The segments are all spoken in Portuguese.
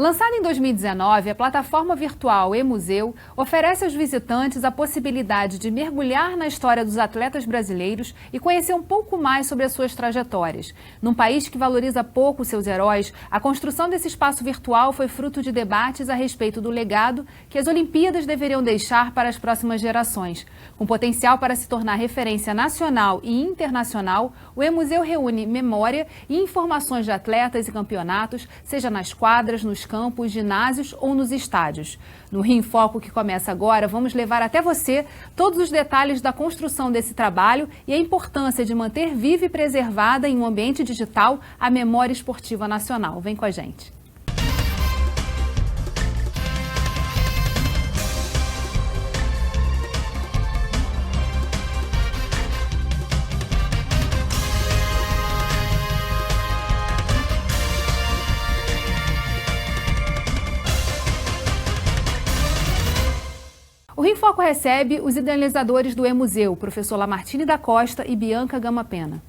Lançada em 2019, a plataforma virtual eMuseu oferece aos visitantes a possibilidade de mergulhar na história dos atletas brasileiros e conhecer um pouco mais sobre as suas trajetórias. Num país que valoriza pouco seus heróis, a construção desse espaço virtual foi fruto de debates a respeito do legado que as Olimpíadas deveriam deixar para as próximas gerações. Com potencial para se tornar referência nacional e internacional, o eMuseu reúne memória e informações de atletas e campeonatos, seja nas quadras, nos campos, ginásios ou nos estádios. No Rio em Foco, que começa agora, vamos levar até você todos os detalhes da construção desse trabalho e a importância de manter viva e preservada em um ambiente digital a memória esportiva nacional. Vem com a gente. O Rio em Foco recebe os idealizadores do eMuseu, professor Lamartine da Costa e Bianca Gama Pena.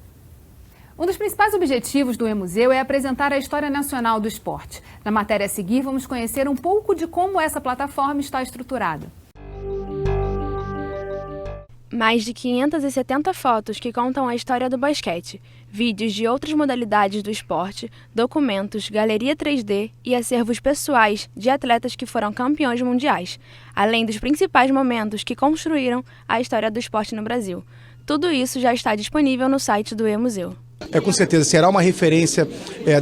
Um dos principais objetivos do eMuseu é apresentar a história nacional do esporte. Na matéria a seguir, vamos conhecer um pouco de como essa plataforma está estruturada. Mais de 570 fotos que contam a história do basquete, vídeos de outras modalidades do esporte, documentos, galeria 3D e acervos pessoais de atletas que foram campeões mundiais, além dos principais momentos que construíram a história do esporte no Brasil. Tudo isso já está disponível no site do eMuseu. Com certeza será uma referência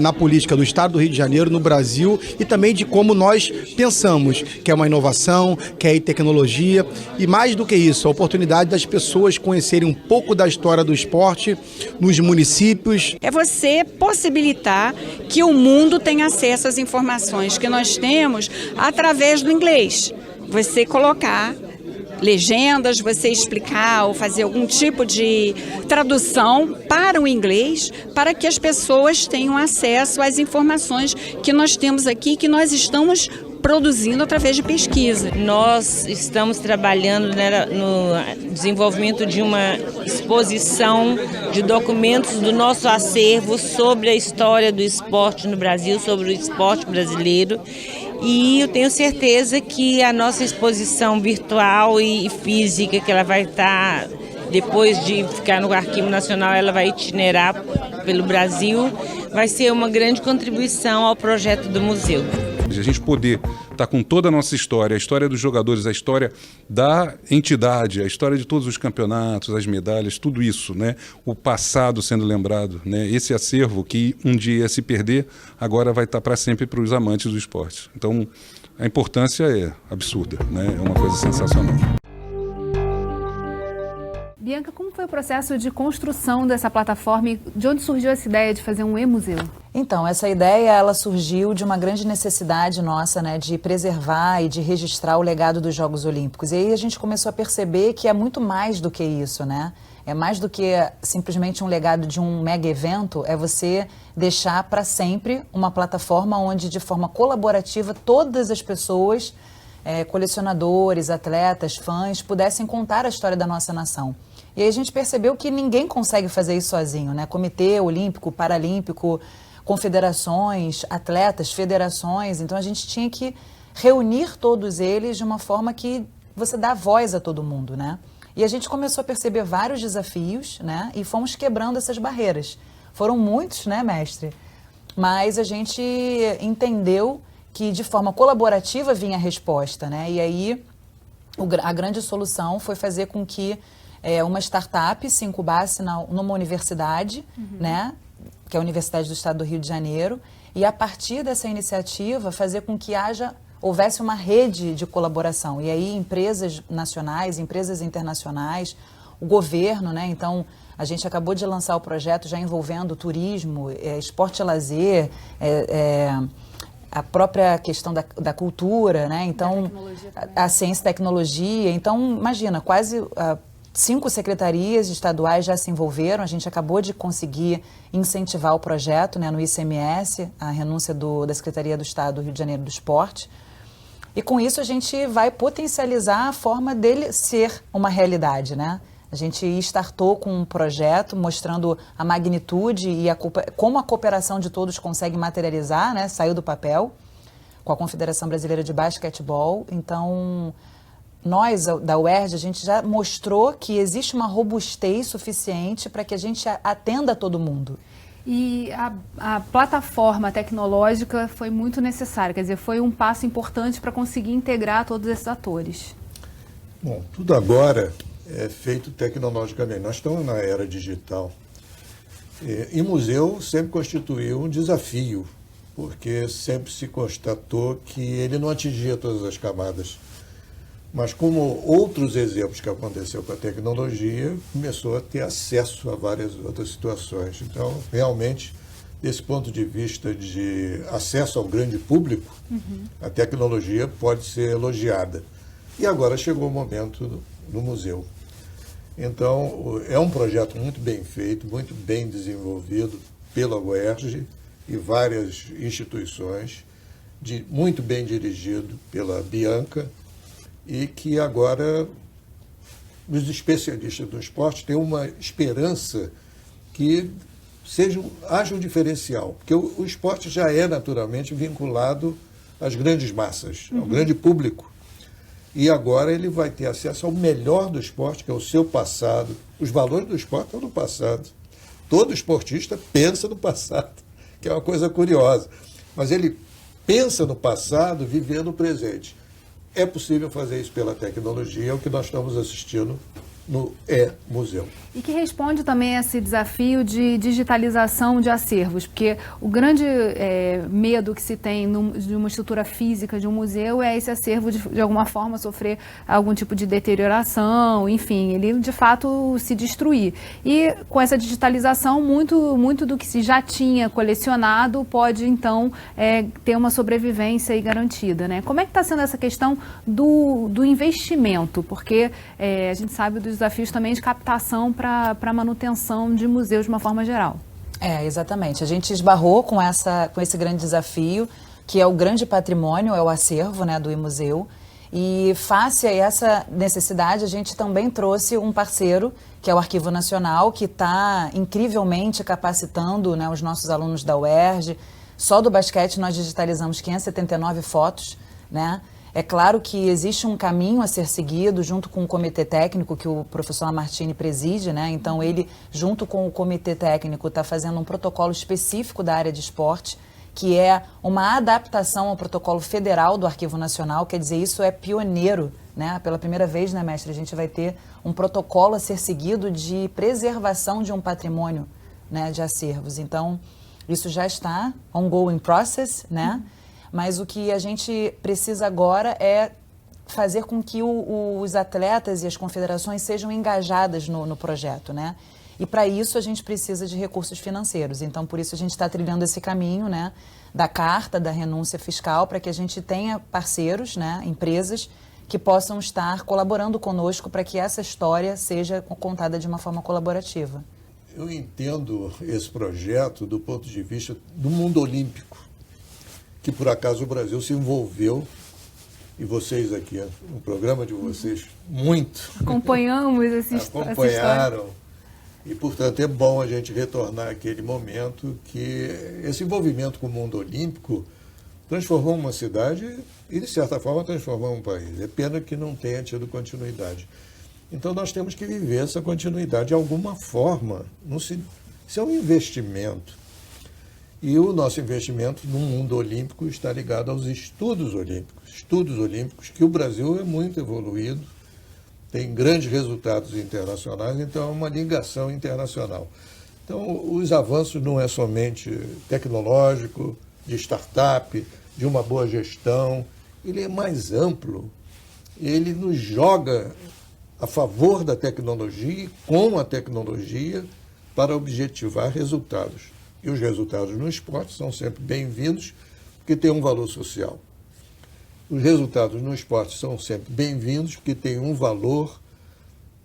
na política do Estado do Rio de Janeiro, no Brasil, e também de como nós pensamos, que é uma inovação, que é tecnologia, e mais do que isso, a oportunidade das pessoas conhecerem um pouco da história do esporte nos municípios. É você possibilitar que o mundo tenha acesso às informações que nós temos através do inglês. Você colocar legendas, você explicar ou fazer algum tipo de tradução para o inglês, para que as pessoas tenham acesso às informações que nós temos aqui, que nós estamos produzindo através de pesquisa. Nós estamos trabalhando no desenvolvimento de uma exposição de documentos do nosso acervo sobre a história do esporte no Brasil, sobre o esporte brasileiro. E eu tenho certeza que a nossa exposição virtual e física, que ela vai estar, depois de ficar no Arquivo Nacional, ela vai itinerar pelo Brasil, vai ser uma grande contribuição ao projeto do museu. A gente poder estar com toda a nossa história, a história dos jogadores, a história da entidade, a história de todos os campeonatos, as medalhas, tudo isso, né? O passado sendo lembrado, né? Esse acervo que um dia ia se perder, agora vai estar para sempre para os amantes do esporte. Então, a importância é absurda, né? É uma coisa sensacional. Bianca, como foi o processo de construção dessa plataforma e de onde surgiu essa ideia de fazer um eMuseu? Então, essa ideia ela surgiu de uma grande necessidade nossa, né, de preservar e de registrar o legado dos Jogos Olímpicos. E aí a gente começou a perceber que é muito mais do que isso, né? É mais do que simplesmente um legado de um mega evento, é você deixar para sempre uma plataforma onde, de forma colaborativa, todas as pessoas, colecionadores, atletas, fãs, pudessem contar a história da nossa nação. E aí a gente percebeu que ninguém consegue fazer isso sozinho, né? Comitê Olímpico, Paralímpico, confederações, atletas, federações. Então a gente tinha que reunir todos eles de uma forma que você dá voz a todo mundo, né? E a gente começou a perceber vários desafios, né? E fomos quebrando essas barreiras. Foram muitos, né, mestre? Mas a gente entendeu que de forma colaborativa vinha a resposta, né? E aí a grande solução foi fazer com que uma startup se incubasse numa universidade, né, que é a Universidade do Estado do Rio de Janeiro, e a partir dessa iniciativa fazer com que houvesse uma rede de colaboração. E aí empresas nacionais, empresas internacionais, o governo, né? Então a gente acabou de lançar o projeto já envolvendo turismo, esporte e lazer, a própria questão da cultura, né? Então, a ciência e tecnologia. Então, imagina, quase 5 secretarias estaduais já se envolveram. A gente acabou de conseguir incentivar o projeto, né, no ICMS, a renúncia da Secretaria do Estado do Rio de Janeiro do Esporte. E com isso a gente vai potencializar a forma dele ser uma realidade, né? A gente startou com um projeto mostrando a magnitude e como a cooperação de todos consegue materializar, né? Saiu do papel. com a Confederação Brasileira de Basquetebol. Então, nós, da UERJ, a gente já mostrou que existe uma robustez suficiente para que a gente atenda todo mundo. E a plataforma tecnológica foi muito necessária, quer dizer, foi um passo importante para conseguir integrar todos esses atores. Bom, tudo agora é feito tecnologicamente. Nós estamos na era digital. E museu sempre constituiu um desafio, porque sempre se constatou que ele não atingia todas as camadas. Mas como outros exemplos que aconteceu com a tecnologia, começou a ter acesso a várias outras situações. Então, realmente, desse ponto de vista de acesso ao grande público, a tecnologia pode ser elogiada. E agora chegou o momento do museu. Então, é um projeto muito bem feito, muito bem desenvolvido pela UERJ e várias instituições, muito bem dirigido pela Bianca, e que agora os especialistas do esporte têm uma esperança que haja um diferencial, porque o esporte já é naturalmente vinculado às grandes massas, ao grande público, e agora ele vai ter acesso ao melhor do esporte, que é o seu passado. Os valores do esporte estão no passado. Todo esportista pensa no passado, que é uma coisa curiosa, mas ele pensa no passado vivendo o presente. É possível fazer isso pela tecnologia, é o que nós estamos assistindo no E-Museu. E que responde também a esse desafio de digitalização de acervos, porque o grande medo que se tem de uma estrutura física de um museu é esse acervo de alguma forma sofrer algum tipo de deterioração, enfim, ele de fato se destruir. E com essa digitalização, muito do que se já tinha colecionado pode então ter uma sobrevivência aí garantida, né? Como é que está sendo essa questão do investimento? Porque a gente sabe dos desafios também de captação para a manutenção de museus de uma forma geral. Exatamente. A gente esbarrou com esse grande desafio, que é o grande patrimônio, é o acervo, né, do E-Museu. E face a essa necessidade, a gente também trouxe um parceiro, que é o Arquivo Nacional, que está incrivelmente capacitando, né, os nossos alunos da UERJ. Só do basquete nós digitalizamos 579 fotos, né? É claro que existe um caminho a ser seguido junto com o comitê técnico que o professor Lamartine preside, né? Então ele, junto com o comitê técnico, está fazendo um protocolo específico da área de esporte, que é uma adaptação ao protocolo federal do Arquivo Nacional, quer dizer, isso é pioneiro, né? Pela primeira vez, né, mestre, a gente vai ter um protocolo a ser seguido de preservação de um patrimônio, né, de acervos. Então, isso já está ongoing process, né? Mas o que a gente precisa agora é fazer com que os atletas e as confederações sejam engajadas no projeto, né? E para isso a gente precisa de recursos financeiros. Então, por isso a gente está trilhando esse caminho, né, da carta, da renúncia fiscal, para que a gente tenha parceiros, né, empresas que possam estar colaborando conosco para que essa história seja contada de uma forma colaborativa. Eu entendo esse projeto do ponto de vista do mundo olímpico, que por acaso o Brasil se envolveu, e vocês aqui, no programa de vocês, muito. Acompanhamos essa história. Acompanharam, e portanto é bom a gente retornar àquele momento que esse envolvimento com o mundo olímpico transformou uma cidade e, de certa forma, transformou um país. É pena que não tenha tido continuidade. Então nós temos que viver essa continuidade de alguma forma. Isso é um investimento. E o nosso investimento no mundo olímpico está ligado aos estudos olímpicos, que o Brasil é muito evoluído, tem grandes resultados internacionais, então é uma ligação internacional. Então, os avanços não é somente tecnológico, de startup, de uma boa gestão, ele é mais amplo, ele nos joga a favor da tecnologia e com a tecnologia para objetivar resultados. E os resultados no esporte são sempre bem-vindos, porque tem um valor social. Os resultados no esporte são sempre bem-vindos, porque tem um valor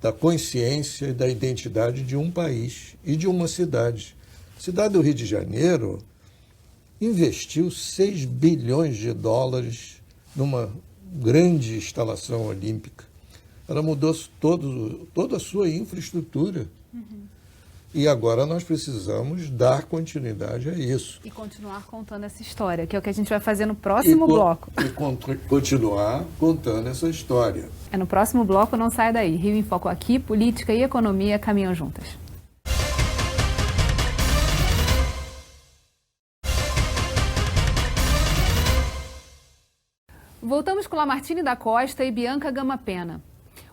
da consciência e da identidade de um país e de uma cidade. A cidade do Rio de Janeiro investiu 6 bilhões de dólares numa grande instalação olímpica. Ela mudou toda a sua infraestrutura. E agora nós precisamos dar continuidade a isso. E continuar contando essa história, que é o que a gente vai fazer no próximo bloco. E continuar contando essa história. É no próximo bloco, não saia daí. Rio em Foco aqui, política e economia caminham juntas. Voltamos com Lamartine da Costa e Bianca Gama Pena.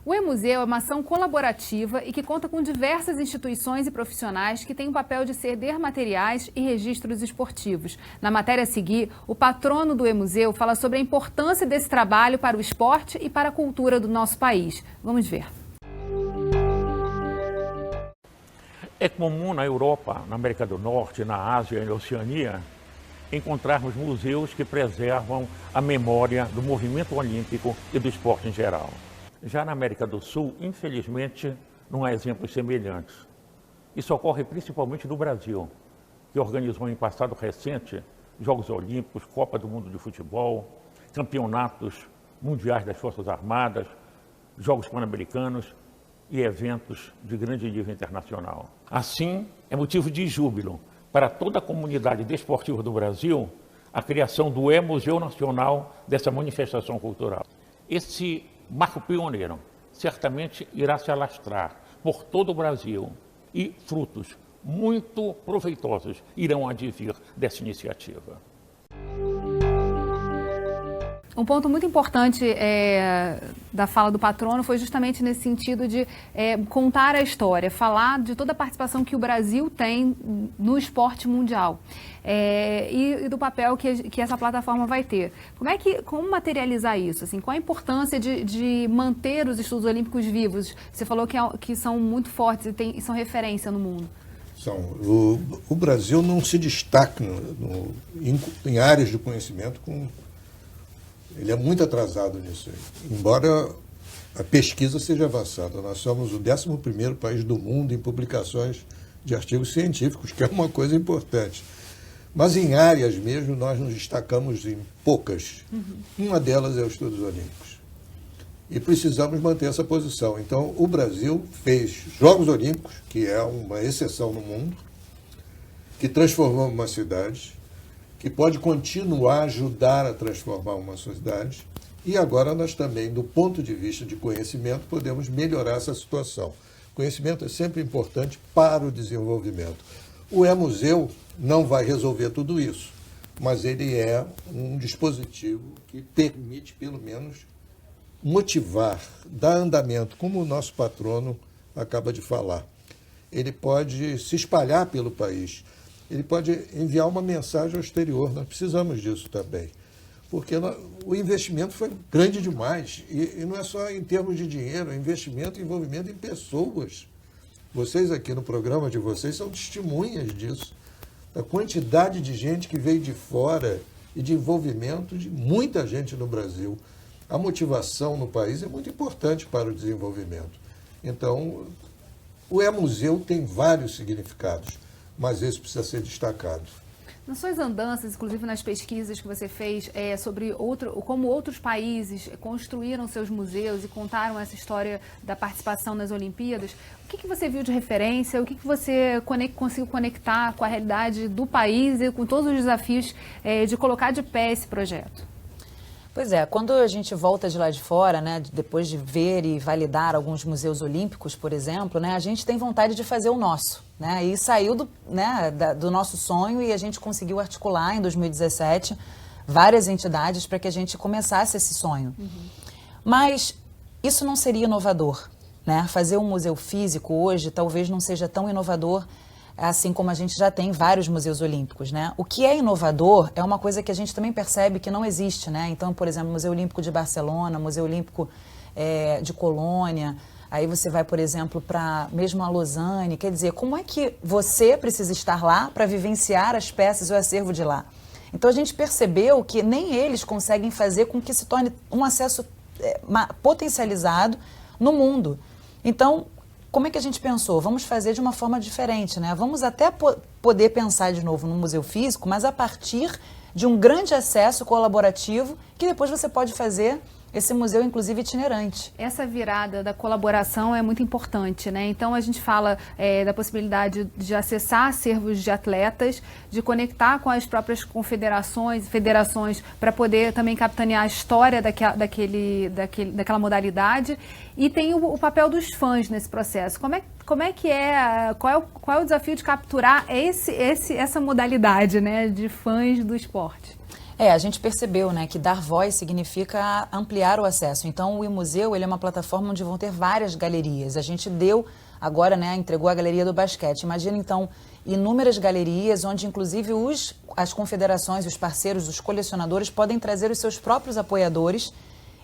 O E-Museu é uma ação colaborativa e que conta com diversas instituições e profissionais que têm o papel de ceder materiais e registros esportivos. Na matéria a seguir, o patrono do E-Museu fala sobre a importância desse trabalho para o esporte e para a cultura do nosso país. Vamos ver. É comum na Europa, na América do Norte, na Ásia e na Oceania, encontrarmos museus que preservam a memória do movimento olímpico e do esporte em geral. Já na América do Sul, infelizmente, não há exemplos semelhantes. Isso ocorre principalmente no Brasil, que organizou em passado recente Jogos Olímpicos, Copa do Mundo de Futebol, campeonatos mundiais das Forças Armadas, Jogos Pan-Americanos e eventos de grande nível internacional. Assim, é motivo de júbilo para toda a comunidade desportiva do Brasil a criação do E-Museu Nacional dessa manifestação cultural. Esse marco pioneiro certamente irá se alastrar por todo o Brasil e frutos muito proveitosos irão advir dessa iniciativa. Um ponto muito importante da fala do patrono foi justamente nesse sentido de contar a história, falar de toda a participação que o Brasil tem no esporte mundial e do papel que essa plataforma vai ter. Como materializar isso? Assim, qual a importância de manter os estudos olímpicos vivos? Você falou que são muito fortes e são referência no mundo. O Brasil não se destaca em áreas de conhecimento ele é muito atrasado nisso aí. Embora a pesquisa seja avançada, nós somos o 11º país do mundo em publicações de artigos científicos, que é uma coisa importante. Mas em áreas mesmo, nós nos destacamos em poucas. Uma delas é os estudos olímpicos. E precisamos manter essa posição. Então, o Brasil fez Jogos Olímpicos, que é uma exceção no mundo, que transformou uma cidade, que pode continuar a ajudar a transformar uma sociedade. E agora nós também, do ponto de vista de conhecimento, podemos melhorar essa situação. Conhecimento é sempre importante para o desenvolvimento. O E-Museu não vai resolver tudo isso, mas ele é um dispositivo que permite, pelo menos, motivar, dar andamento, como o nosso patrono acaba de falar. Ele pode se espalhar pelo país. Ele pode enviar uma mensagem ao exterior. Nós precisamos disso também, porque o investimento foi grande demais. E não é só em termos de dinheiro, é investimento e envolvimento em pessoas. Vocês aqui no programa de vocês são testemunhas disso. A quantidade de gente que veio de fora e de envolvimento de muita gente no Brasil. A motivação no país é muito importante para o desenvolvimento. Então, o E-Museu tem vários significados, mas esse precisa ser destacado. Nas suas andanças, inclusive nas pesquisas que você fez sobre como outros países construíram seus museus e contaram essa história da participação nas Olimpíadas, o que você viu de referência, o que você conseguiu conectar com a realidade do país e com todos os desafios de colocar de pé esse projeto? Pois é, quando a gente volta de lá de fora, né, depois de ver e validar alguns museus olímpicos, por exemplo, né, a gente tem vontade de fazer o nosso, né, e saiu do nosso sonho e a gente conseguiu articular em 2017 várias entidades para que a gente começasse esse sonho. Mas isso não seria inovador, né? Fazer um museu físico hoje talvez não seja tão inovador assim como a gente já tem vários museus olímpicos, né? O que é inovador é uma coisa que a gente também percebe que não existe, né? Então, por exemplo, Museu Olímpico de Barcelona, Museu Olímpico de Colônia, aí você vai, por exemplo, para mesmo a Lausanne, quer dizer, como é que você precisa estar lá para vivenciar as peças e o acervo de lá? Então, a gente percebeu que nem eles conseguem fazer com que se torne um acesso potencializado no mundo. Então, como é que a gente pensou? Vamos fazer de uma forma diferente, né? Vamos até poder pensar de novo no museu físico, mas a partir de um grande acesso colaborativo que depois você pode fazer esse museu, inclusive, itinerante. Essa virada da colaboração é muito importante, né? Então, a gente fala da possibilidade de acessar acervos de atletas, de conectar com as próprias confederações, federações, para poder também capitanear a história daquela modalidade. E tem o papel dos fãs nesse processo. Qual é o desafio de capturar essa modalidade, né, de fãs do esporte? A gente percebeu, né, que dar voz significa ampliar o acesso. Então, o iMuseu, ele é uma plataforma onde vão ter várias galerias. A gente deu agora, né, entregou a galeria do basquete. Imagina, então, inúmeras galerias onde, inclusive, as confederações, os parceiros, os colecionadores podem trazer os seus próprios apoiadores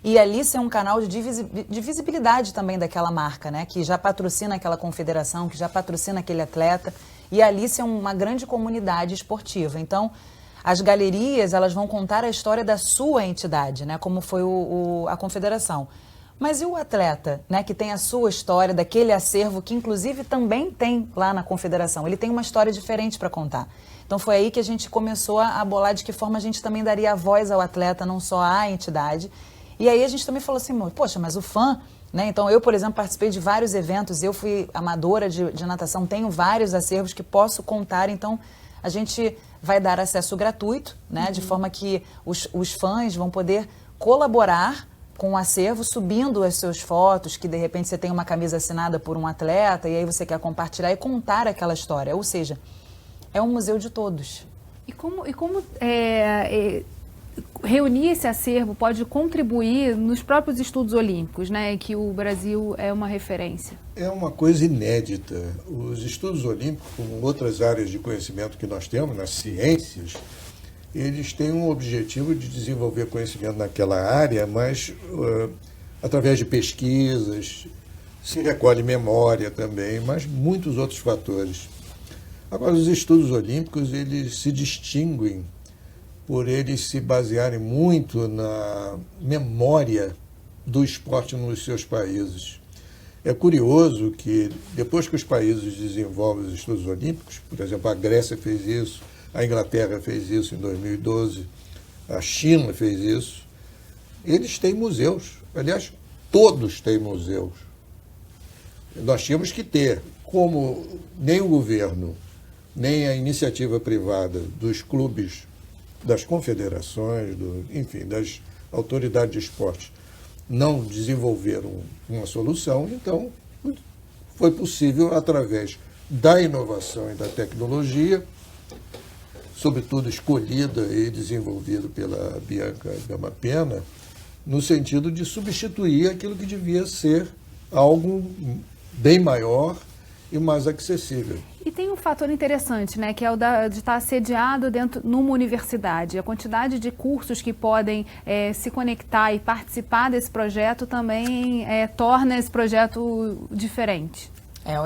e ali ser um canal de visibilidade também daquela marca, né, que já patrocina aquela confederação, que já patrocina aquele atleta, e ali ser uma grande comunidade esportiva. Então, as galerias, elas vão contar a história da sua entidade, né, como foi a confederação. Mas e o atleta, né, que tem a sua história, daquele acervo que inclusive também tem lá na confederação? Ele tem uma história diferente para contar. Então foi aí que a gente começou a bolar de que forma a gente também daria a voz ao atleta, não só à entidade. E aí a gente também falou assim, poxa, mas o fã, né? Então eu, por exemplo, participei de vários eventos, eu fui amadora de natação, tenho vários acervos que posso contar, então a gente vai dar acesso gratuito, né? De forma que os fãs vão poder colaborar com o acervo, subindo as suas fotos, que de repente você tem uma camisa assinada por um atleta e aí você quer compartilhar e contar aquela história. Ou seja, é um museu de todos. E como reunir esse acervo pode contribuir nos próprios estudos olímpicos, né, que o Brasil é uma referência? É uma coisa inédita. Os estudos olímpicos, como outras áreas de conhecimento que nós temos, nas ciências, eles têm um objetivo de desenvolver conhecimento naquela área, mas através de pesquisas, se recolhe memória também, mas muitos outros fatores. Agora, os estudos olímpicos, eles se distinguem por eles se basearem muito na memória do esporte nos seus países. É curioso que, depois que os países desenvolvem os estudos olímpicos, por exemplo, a Grécia fez isso, a Inglaterra fez isso em 2012, a China fez isso, eles têm museus. Aliás, todos têm museus. Nós tínhamos que ter, como nem o governo, nem a iniciativa privada dos clubes, das confederações, enfim, das autoridades de esporte, não desenvolveram uma solução, então foi possível, através da inovação e da tecnologia, sobretudo escolhida e desenvolvida pela Bianca Gama Pena, no sentido de substituir aquilo que devia ser algo bem maior e mais acessível. E tem um fator interessante, né, que é o de estar sediado numa universidade. A quantidade de cursos que podem se conectar e participar desse projeto também torna esse projeto diferente.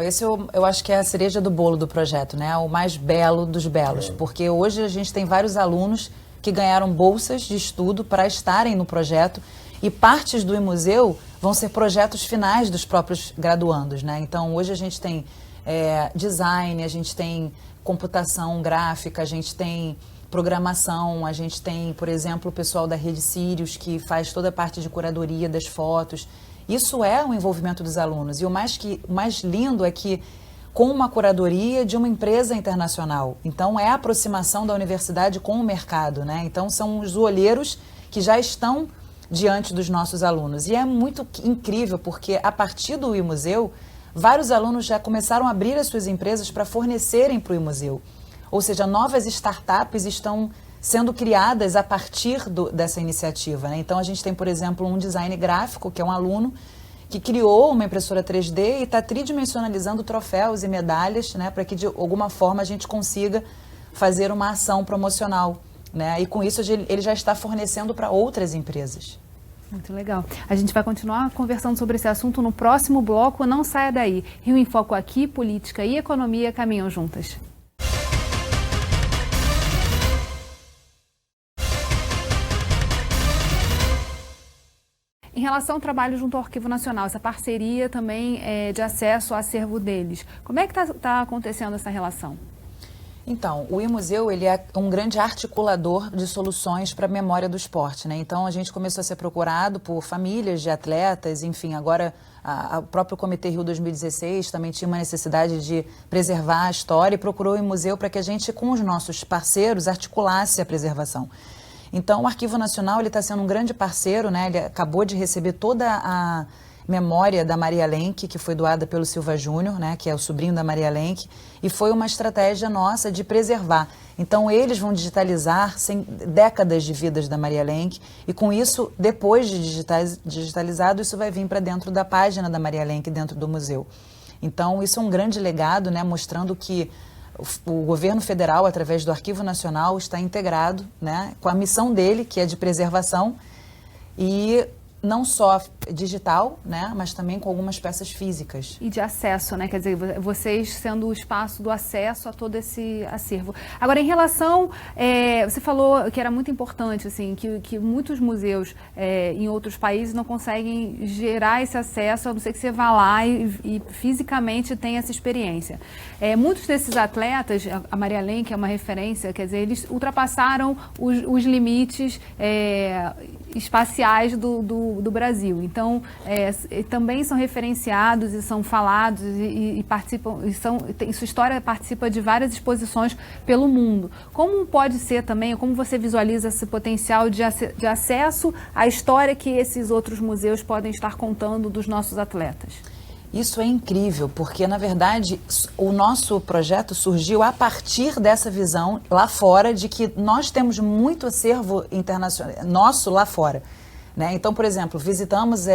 Esse eu acho que é a cereja do bolo do projeto, né? O mais belo dos belos, porque hoje a gente tem vários alunos que ganharam bolsas de estudo para estarem no projeto e partes do iMuseu vão ser projetos finais dos próprios graduandos, né? Então hoje a gente tem design, a gente tem computação gráfica, a gente tem programação, a gente tem, por exemplo, o pessoal da Rede Sirius que faz toda a parte de curadoria das fotos. Isso é o envolvimento dos alunos e o mais lindo é que com uma curadoria de uma empresa internacional. Então é a aproximação da universidade com o mercado, né? Então são os olheiros que já estão diante dos nossos alunos. E é muito incrível porque a partir do iMuseu, vários alunos já começaram a abrir as suas empresas para fornecerem para o iMuseu. Ou seja, novas startups estão sendo criadas a partir dessa iniciativa, né? Então a gente tem, por exemplo, um design gráfico, que é um aluno que criou uma impressora 3D e está tridimensionalizando troféus e medalhas, né, para que de alguma forma a gente consiga fazer uma ação promocional, né? E com isso ele já está fornecendo para outras empresas. Muito legal. A gente vai continuar conversando sobre esse assunto no próximo bloco. Não saia daí. Rio em Foco aqui, política e economia caminham juntas. Em relação ao trabalho junto ao Arquivo Nacional, essa parceria também de acesso ao acervo deles, como é que está acontecendo essa relação? Então, o iMuseu, ele é um grande articulador de soluções para a memória do esporte, né? Então, a gente começou a ser procurado por famílias de atletas, enfim, agora o próprio Comitê Rio 2016 também tinha uma necessidade de preservar a história e procurou o iMuseu para que a gente, com os nossos parceiros, articulasse a preservação. Então, o Arquivo Nacional, ele está sendo um grande parceiro, né? Ele acabou de receber toda a memória da Maria Lenk, que foi doada pelo Silva Júnior, né, que é o sobrinho da Maria Lenk, e foi uma estratégia nossa de preservar. Então, eles vão digitalizar décadas de vidas da Maria Lenk, e com isso, depois de digitalizado, isso vai vir para dentro da página da Maria Lenk, dentro do museu. Então, isso é um grande legado, né, mostrando que o governo federal, através do Arquivo Nacional, está integrado, né, com a missão dele, que é de preservação, e não só digital, né, mas também com algumas peças físicas. E de acesso, né? Quer dizer, vocês sendo o espaço do acesso a todo esse acervo. Agora, em relação, você falou que era muito importante, assim, que muitos museus em outros países não conseguem gerar esse acesso, a não ser que você vá lá e fisicamente tenha essa experiência. Muitos desses atletas, a Maria Lenk é uma referência, quer dizer, eles ultrapassaram os limites espaciais do Brasil. Então, também são referenciados e são falados e participam, sua história participa de várias exposições pelo mundo. Como pode ser também, como você visualiza esse potencial de acesso à história que esses outros museus podem estar contando dos nossos atletas? Isso é incrível, porque, na verdade, o nosso projeto surgiu a partir dessa visão lá fora de que nós temos muito acervo internacional nosso lá fora, né? Então, por exemplo, visitamos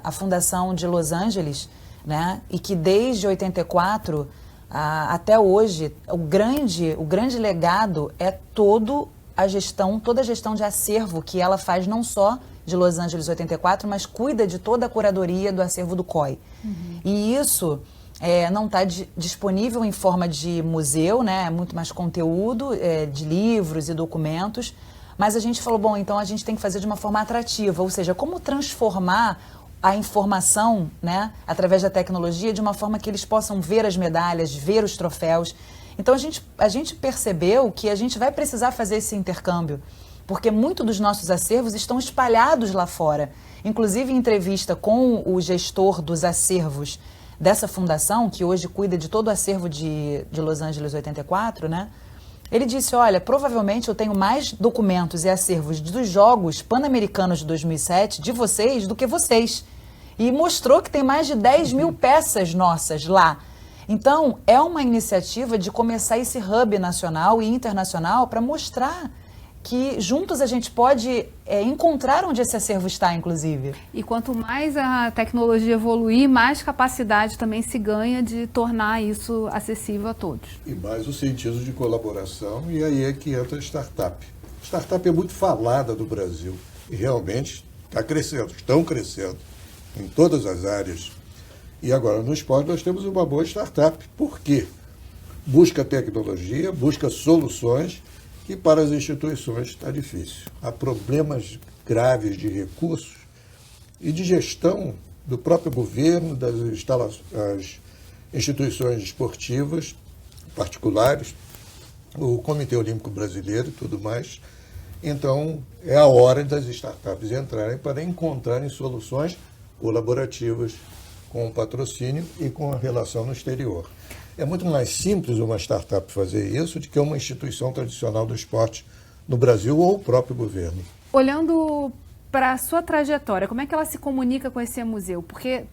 a Fundação de Los Angeles, né? E que desde 84 até hoje, o grande legado é toda a gestão de acervo que ela faz, não só de Los Angeles 84, mas cuida de toda a curadoria do acervo do COI. Uhum. E isso não está disponível em forma de museu, né? É muito mais conteúdo de livros e documentos, mas a gente falou, bom, então a gente tem que fazer de uma forma atrativa, ou seja, como transformar a informação, né, através da tecnologia, de uma forma que eles possam ver as medalhas, ver os troféus. Então a gente percebeu que a gente vai precisar fazer esse intercâmbio, porque muitos dos nossos acervos estão espalhados lá fora. Inclusive, em entrevista com o gestor dos acervos dessa fundação, que hoje cuida de todo o acervo de Los Angeles 84, né? Ele disse, olha, provavelmente eu tenho mais documentos e acervos dos Jogos Pan-Americanos de 2007 de vocês do que vocês. E mostrou que tem mais de 10 mil peças nossas lá. Então, é uma iniciativa de começar esse hub nacional e internacional para mostrar que juntos a gente pode encontrar onde esse acervo está, inclusive. E quanto mais a tecnologia evoluir, mais capacidade também se ganha de tornar isso acessível a todos. E mais o sentido de colaboração, e aí é que entra a startup. Startup é muito falada do Brasil e realmente está crescendo, estão crescendo em todas as áreas. E agora no esporte nós temos uma boa startup. Por quê? Busca tecnologia, busca soluções, e para as instituições está difícil. Há problemas graves de recursos e de gestão do próprio governo, das instituições esportivas particulares, o Comitê Olímpico Brasileiro e tudo mais. Então, é a hora das startups entrarem para encontrarem soluções colaborativas com o patrocínio e com a relação no exterior. É muito mais simples uma startup fazer isso do que uma instituição tradicional do esporte no Brasil ou o próprio governo. Olhando para a sua trajetória, como é que ela se comunica com esse museu? Porque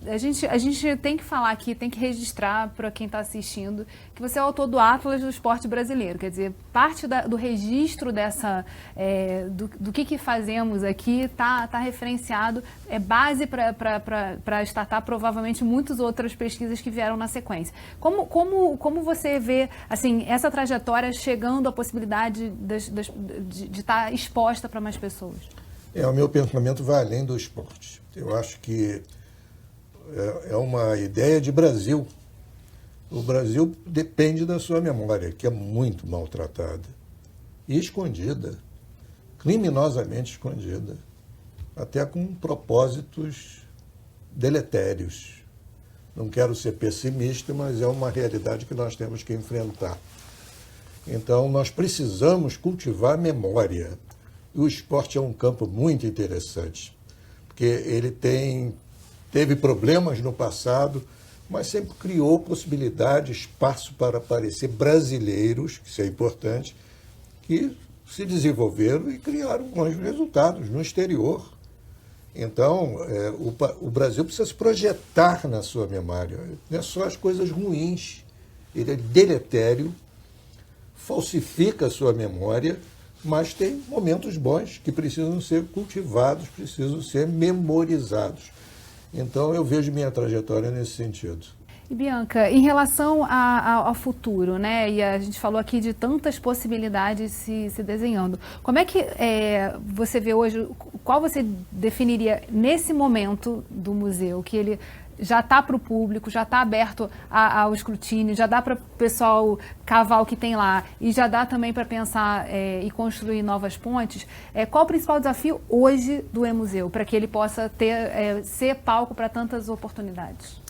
a gente tem que falar aqui, tem que registrar para quem está assistindo, que você é o autor do Atlas do Esporte Brasileiro. Quer dizer, parte do registro do que fazemos aqui está referenciado, é base para startar provavelmente muitas outras pesquisas que vieram na sequência. Como você vê assim, essa trajetória chegando à possibilidade de estar exposta para mais pessoas? O meu pensamento vai além do esporte. Eu acho que é uma ideia de Brasil. O Brasil depende da sua memória, que é muito maltratada e escondida, criminosamente escondida, até com propósitos deletérios. Não quero ser pessimista, mas é uma realidade que nós temos que enfrentar. Então, nós precisamos cultivar memória. E o esporte é um campo muito interessante, porque ele teve problemas no passado, mas sempre criou possibilidade, espaço para aparecer brasileiros, que isso é importante, que se desenvolveram e criaram bons resultados no exterior. Então, o Brasil precisa se projetar na sua memória. Não é só as coisas ruins. Ele é deletério, falsifica a sua memória, mas tem momentos bons que precisam ser cultivados, precisam ser memorizados. Então, eu vejo minha trajetória nesse sentido. E Bianca, em relação ao futuro, né? E a gente falou aqui de tantas possibilidades se desenhando. Como é que você vê hoje, qual você definiria nesse momento do museu, que ele já está para o público, já está aberto ao escrutínio, já dá para o pessoal cavar o que tem lá e já dá também para pensar e construir novas pontes. Qual o principal desafio hoje do E-Museu para que ele possa ser palco para tantas oportunidades?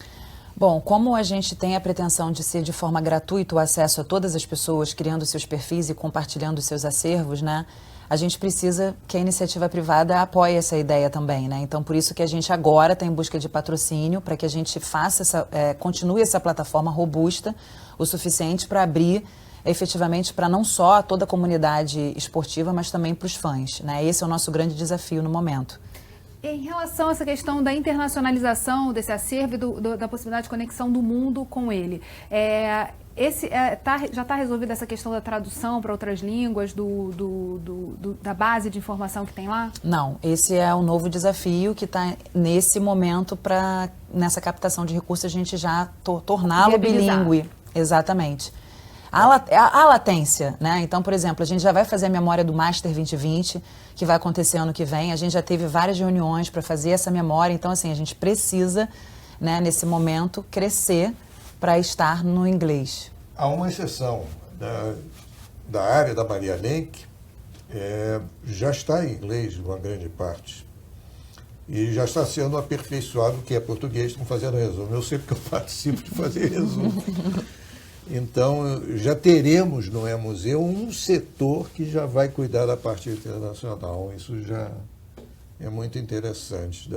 Bom, como a gente tem a pretensão de ser de forma gratuita o acesso a todas as pessoas, criando seus perfis e compartilhando seus acervos, né? A gente precisa que a iniciativa privada apoie essa ideia também, né? Então, por isso que a gente agora está em busca de patrocínio, para que a gente faça continue essa plataforma robusta o suficiente para abrir efetivamente para não só toda a comunidade esportiva, mas também para os fãs, né? Esse é o nosso grande desafio no momento. Em relação a essa questão da internacionalização desse acervo e da possibilidade de conexão do mundo com ele, já está resolvida essa questão da tradução para outras línguas, da base de informação que tem lá? Não, esse é um novo desafio que está nesse momento para, nessa captação de recursos, a gente já torná-lo bilíngue. Exatamente. A latência, né? Então, por exemplo, a gente já vai fazer a memória do Master 2020, que vai acontecer ano que vem. A gente já teve várias reuniões para fazer essa memória. Então, assim, a gente precisa, né, nesse momento, crescer para estar no inglês. Há uma exceção da área da Maria Lenk, já está em inglês uma grande parte. E já está sendo aperfeiçoado, que é português, estão fazendo resumo. Eu sei porque eu participo de fazer resumo. Então, já teremos no E-Museu um setor que já vai cuidar da parte internacional. Isso já é muito interessante.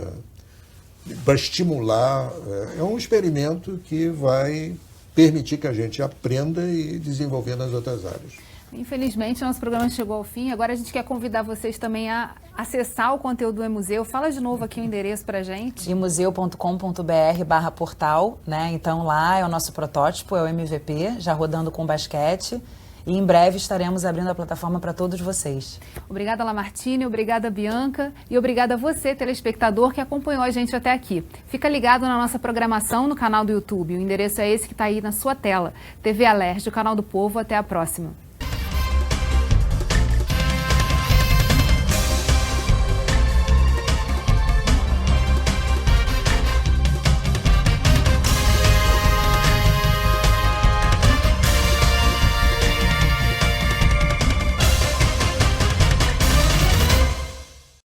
Para estimular, é um experimento que vai permitir que a gente aprenda e desenvolver nas outras áreas. Infelizmente, nosso programa chegou ao fim. Agora a gente quer convidar vocês também a acessar o conteúdo do E-Museu. Fala de novo aqui o endereço para a gente. emuseu.com.br/portal, né? Então lá é o nosso protótipo, é o MVP, já rodando com basquete. E em breve estaremos abrindo a plataforma para todos vocês. Obrigada, Lamartine, obrigada, Bianca, e obrigada a você, telespectador, que acompanhou a gente até aqui. Fica ligado na nossa programação no canal do YouTube. O endereço é esse que está aí na sua tela. TV Alerj, o canal do povo. Até a próxima.